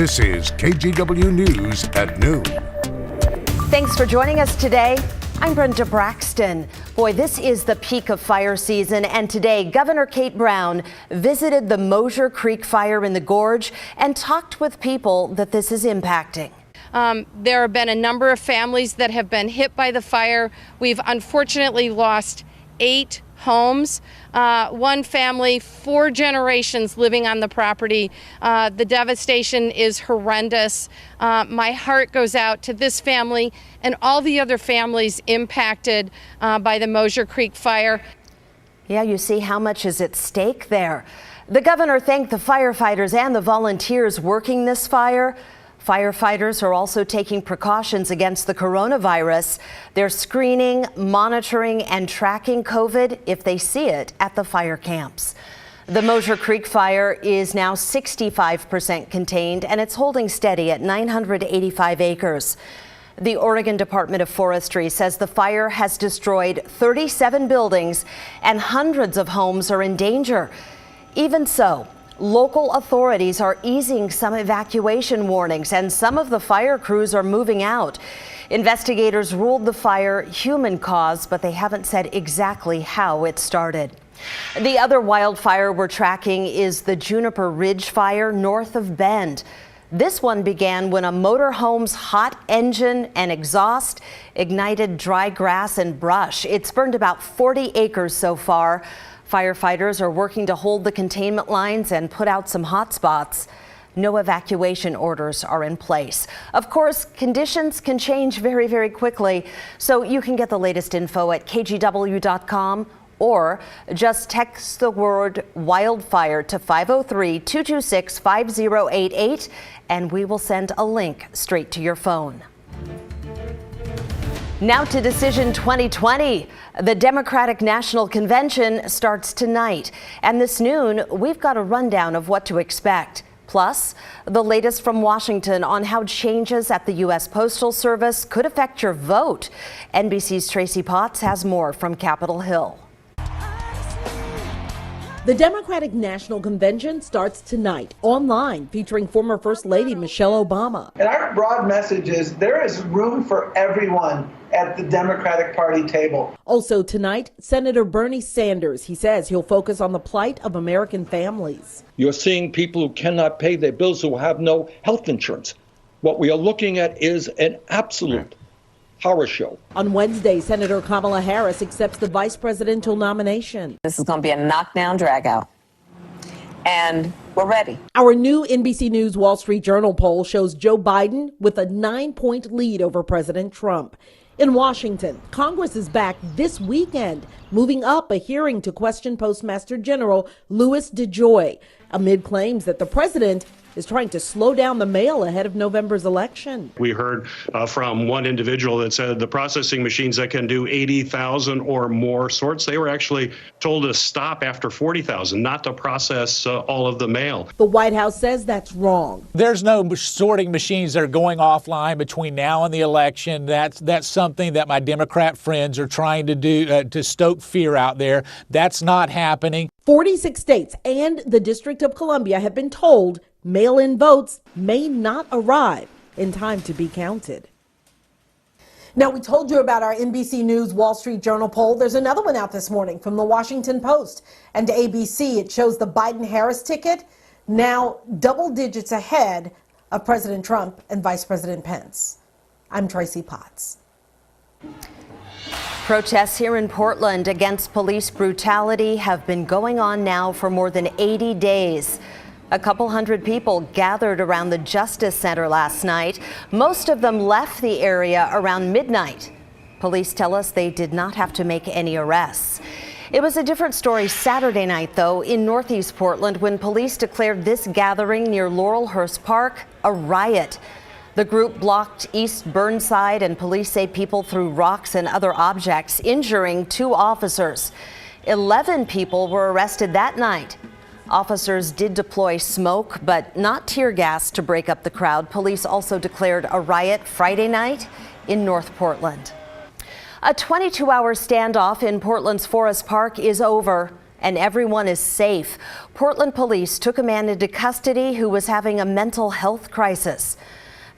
This is KGW News at noon. Thanks for joining us today. I'm Brenda Braxton. Boy, this is the peak of fire season, and today Governor Kate Brown visited the Mosier Creek fire in the Gorge and talked with people that this is impacting. There have been a number of families that have been hit by the fire. We've unfortunately lost 8 homes. One family, 4 generations living on the property. The devastation is horrendous. My heart goes out to this family and all the other families impacted by the Mosier Creek fire. Yeah, you see how much is at stake there. The governor thanked the firefighters and the volunteers working this fire. Firefighters are also taking precautions against the coronavirus. They're screening, monitoring, and tracking COVID if they see it at the fire camps. The Mosier Creek fire is now 65% contained, and it's holding steady at 985 acres. The Oregon Department of Forestry says the fire has destroyed 37 buildings and hundreds of homes are in danger. Even so, local authorities are easing some evacuation warnings, and some of the fire crews are moving out. Investigators ruled the fire human cause, but they haven't said exactly how it started. The other wildfire we're tracking is the Juniper Ridge fire north of Bend. This one began when a motorhome's hot engine and exhaust ignited dry grass and brush. It's burned about 40 acres so far. Firefighters are working to hold the containment lines and put out some hot spots. No evacuation orders are in place. Of course, conditions can change very, very quickly, so you can get the latest info at kgw.com or just text the word wildfire to 503-226-5088 and we will send a link straight to your phone. Now to Decision 2020. The Democratic National Convention starts tonight. And this noon, we've got a rundown of what to expect. Plus, the latest from Washington on how changes at the U.S. Postal Service could affect your vote. NBC's Tracy Potts has more from Capitol Hill. The Democratic National Convention starts tonight online, featuring former First Lady Michelle Obama. And our broad message is there is room for everyone at the Democratic Party table. Also tonight, Senator Bernie Sanders. He says he'll focus on the plight of American families. You're seeing people who cannot pay their bills, who have no health insurance. What we are looking at is an absolute horror show. On Wednesday, Senator Kamala Harris accepts the vice presidential nomination. This is going to be a knockdown dragout, and we're ready. Our new NBC News Wall Street Journal poll shows Joe Biden with a 9-point lead over President Trump. In Washington, Congress is back this weekend, moving up a hearing to question Postmaster General Louis DeJoy amid claims that the president is trying to slow down the mail ahead of November's election. We heard from one individual that said the processing machines that can do 80,000 or more sorts, they were actually told to stop after 40,000, not to process all of the mail. The White House says that's wrong. There's no sorting machines that are going offline between now and the election. That's something that my Democrat friends are trying to do to stoke fear out there. That's not happening. 46 states and the District of Columbia have been told mail-in votes may not arrive in time to be counted. Now, we told you about our NBC News Wall Street Journal poll. There's another one out this morning from the Washington Post and ABC. It shows the Biden-Harris ticket now double digits ahead of President Trump and Vice President Pence. I'm Tracy Potts. Protests here in Portland against police brutality have been going on now for more than 80 days. A couple hundred people gathered around the Justice Center last night. Most of them left the area around midnight. Police tell us they did not have to make any arrests. It was a different story Saturday night, though, in Northeast Portland when police declared this gathering near Laurelhurst Park a riot. The group blocked East Burnside, and police say people threw rocks and other objects, injuring 2 officers. 11 people were arrested that night. Officers did deploy smoke, but not tear gas to break up the crowd. Police also declared a riot Friday night in North Portland. A 22-hour standoff in Portland's Forest Park is over. and everyone is safe. Portland police took a man into custody who was having a mental health crisis.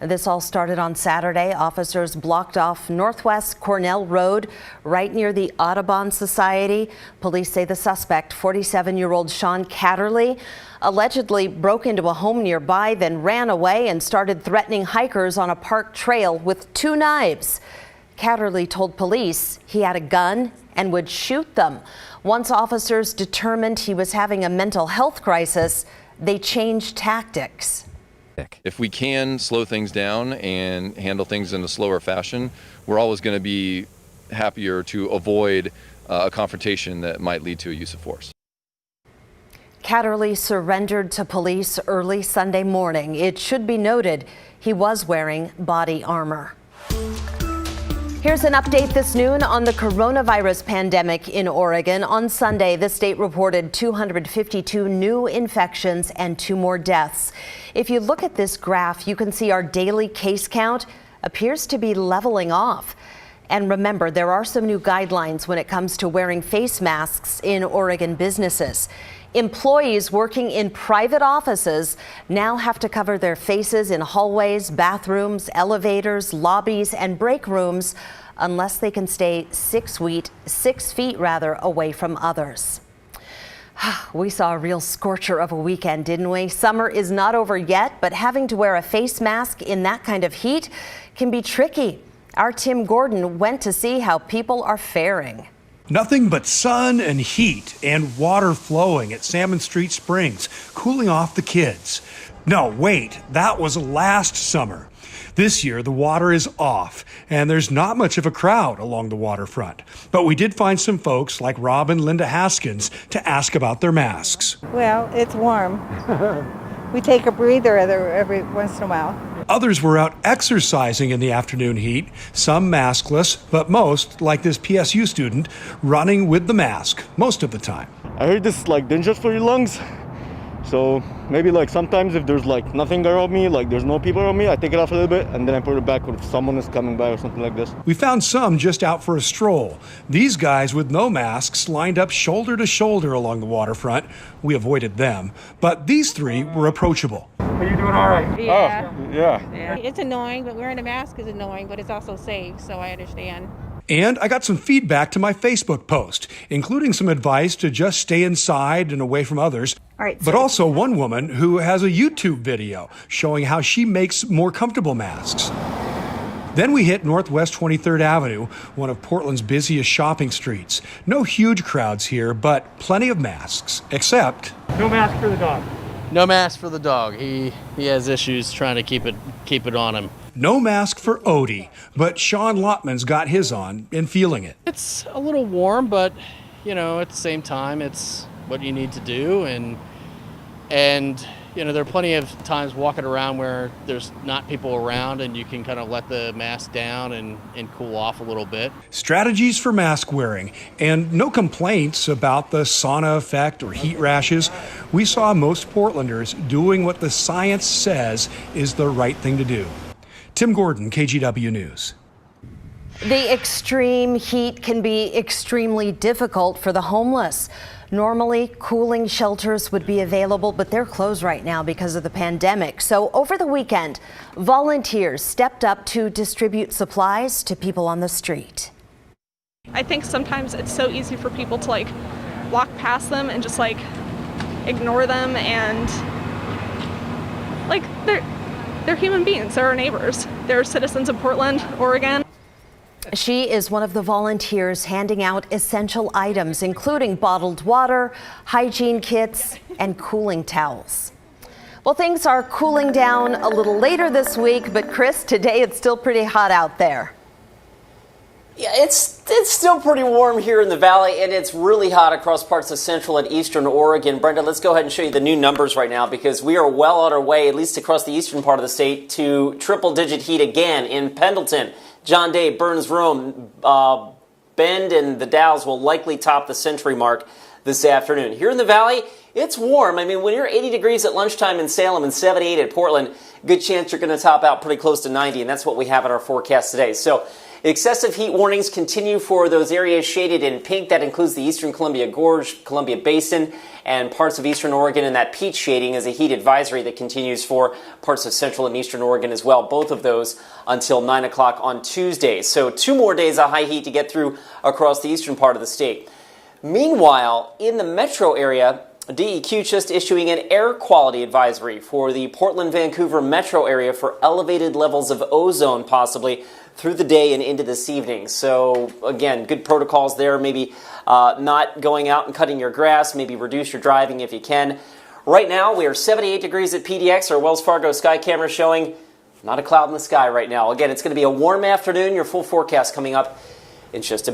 This all started on Saturday. Officers blocked off Northwest Cornell Road right near the Audubon Society. Police say the suspect, 47-year-old Sean Catterley, allegedly broke into a home nearby, then ran away and started threatening hikers on a park trail with 2 knives. Catterley told police he had a gun and would shoot them. Once officers determined he was having a mental health crisis, they changed tactics. If we can slow things down and handle things in a slower fashion, we're always going to be happier to avoid a confrontation that might lead to a use of force. Catterley surrendered to police early Sunday morning. It should be noted he was wearing body armor. Here's an update this noon on the coronavirus pandemic in Oregon. On Sunday, the state reported 252 new infections and 2 more deaths. If you look at this graph, you can see our daily case count appears to be leveling off. And remember, there are some new guidelines when it comes to wearing face masks in Oregon businesses. Employees working in private offices now have to cover their faces in hallways, bathrooms, elevators, lobbies, and break rooms unless they can stay 6 feet away from others. We saw a real scorcher of a weekend, didn't we? Summer is not over yet, but having to wear a face mask in that kind of heat can be tricky. Our Tim Gordon went to see how people are faring. Nothing but sun and heat and water flowing at Salmon Street Springs, cooling off the kids. No, wait, that was last summer. This year, the water is off, and there's not much of a crowd along the waterfront. But we did find some folks like Rob and Linda Haskins to ask about their masks. Well, it's warm. We take a breather every once in a while. Others were out exercising in the afternoon heat, some maskless, but most, like this PSU student, running with the mask most of the time. I heard this is like dangerous for your lungs. So maybe like sometimes if there's like nothing around me, like there's no people around me, I take it off a little bit and then I put it back if someone is coming by or something like this. We found some just out for a stroll. These guys with no masks lined up shoulder to shoulder along the waterfront. We avoided them, but these 3 were approachable. Are you doing all right? Yeah. Oh, yeah. It's annoying, but wearing a mask is annoying, but it's also safe, so I understand. And I got some feedback to my Facebook post, including some advice to just stay inside and away from others. All right, but also one woman who has a YouTube video showing how she makes more comfortable masks. Then we hit Northwest 23rd Avenue, one of Portland's busiest shopping streets. No huge crowds here, but plenty of masks, except... No mask for the dog. No mask for the dog. He has issues trying to keep it on him. No mask for Odie, but Sean Lotman's got his on and feeling it. It's a little warm, but you know, at the same time, it's what you need to do, and you know, there are plenty of times walking around where there's not people around and you can kind of let the mask down and cool off a little bit. Strategies for mask wearing, and no complaints about the sauna effect or heat rashes. We saw most Portlanders doing what the science says is the right thing to do. Tim Gordon, KGW News. The extreme heat can be extremely difficult for the homeless. Normally, cooling shelters would be available, but they're closed right now because of the pandemic. So over the weekend, volunteers stepped up to distribute supplies to people on the street. I think sometimes it's so easy for people to like walk past them and just like ignore them, and like they're human beings. They're our neighbors. They're citizens of Portland, Oregon. She is one of the volunteers handing out essential items, including bottled water, hygiene kits, and cooling towels. Well, things are cooling down a little later this week, but Chris, today it's still pretty hot out there. Yeah, it's still pretty warm here in the valley, and it's really hot across parts of central and eastern Oregon. Brenda, let's go ahead and show you the new numbers right now, because we are well on our way, at least across the eastern part of the state, to triple-digit heat again in Pendleton. John Day, Burns Rome, Bend, and the Dalles will likely top the century mark this afternoon. Here in the Valley, it's warm. I mean, when you're 80 degrees at lunchtime in Salem and 78 at Portland, good chance you're going to top out pretty close to 90, and that's what we have in our forecast today. So excessive heat warnings continue for those areas shaded in pink. That includes the eastern Columbia Gorge, Columbia Basin, and parts of eastern Oregon. And that peach shading is a heat advisory that continues for parts of central and eastern Oregon as well. Both of those until 9 o'clock on Tuesday. So 2 more days of high heat to get through across the eastern part of the state. Meanwhile, in the metro area, DEQ just issuing an air quality advisory for the Portland-Vancouver metro area for elevated levels of ozone possibly through the day and into this evening. So again, good protocols there. Maybe not going out and cutting your grass. Maybe reduce your driving if you can. Right now, we are 78 degrees at PDX. Our Wells Fargo sky camera showing not a cloud in the sky right now. Again, it's going to be a warm afternoon. Your full forecast coming up in just a